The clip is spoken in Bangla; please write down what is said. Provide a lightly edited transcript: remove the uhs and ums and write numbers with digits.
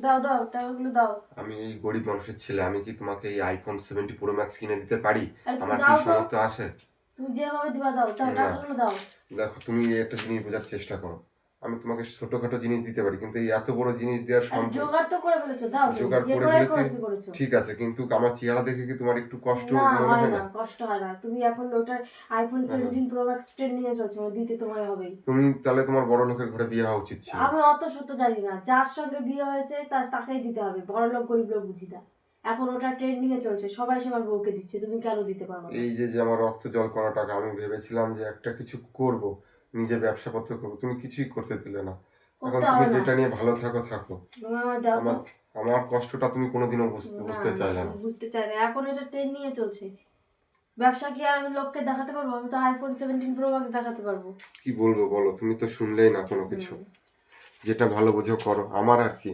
দাও দাও, টাকাগুলো দাও। আমি এই গরিব মানুষের ছেলে, আমি কি তোমাকে এই আইফোন 70 প্রো ম্যাক্স কিনে দিতে পারি? আরে তুমি আমার কি দাও তো, সামর্থ্য আছে? তুমি যেভাবে দিবা দাও, দাও না, টাকাগুলো দাও। দেখো তুমি একটা জিনিস বোঝার চেষ্টা করো। আমি তোমাকে ছোটখাটো জিনিস দিতে পারি, কিন্তু এই এত বড় জিনিস দেওয়ার আরে সম্ভব? জোগাড় তো করে ফেলেছো, দাও তুমি, জোগাড় যে করে করে ফেলেছি, করেছো করেছো। ঠিক আছে, কিন্তু আমার চেহারা দেখে কি তোমার একটু কষ্ট না মনে হয় হয় না, না? কষ্ট হয় না। তুমি এখন ওটার আইফোন হ্যাঁ। 17 প্রো ম্যাক্স নিয়ে চলছে, মানে দিতে তোমার হবেই। তুমি তাহলে তোমার বড় লোকের ঘরে বিয়ে হওয়া উচিত ছিল। আমি অত শত জানি না, যার সঙ্গে বিয়ে হয়েছে তাকেই দিতে হবে, বড় লোক গরিব লোক বুঝি না। এখন ওটা নিয়ে চলছে, সবাই সবার বউকে দিচ্ছে, তুমি কেন দিতে পারো না? এই যে যে আমার রক্ত জল করা টাকা, আমি ভেবেছিলাম যে একটা কিছু করব, নিজে ব্যবসা পত্র করবো, তুমি কিছুই করতে দিলে না। এখন করতে তুমি হবে না। যেটা নিয়ে ভালো থাকো থাকো। তুমি আমার দাও তো। আমার আমার কষ্টটা তুমি কোনোদিনও বুঝতে না বুঝতে না, চাইলে না। আমি বুঝতে চাই না, এখন এটা নিয়ে চলছে। ব্যবসা কি আর আমি লোককে দেখাতে পারবো? আমি তো আইফোন 17 প্রো ম্যাক্স দেখাতে পারবো। কি বলবো বলো, তুমি তো শুনলেই না কোনো কিছু। যেটা ভালো বোঝো করো, আমার আর কি।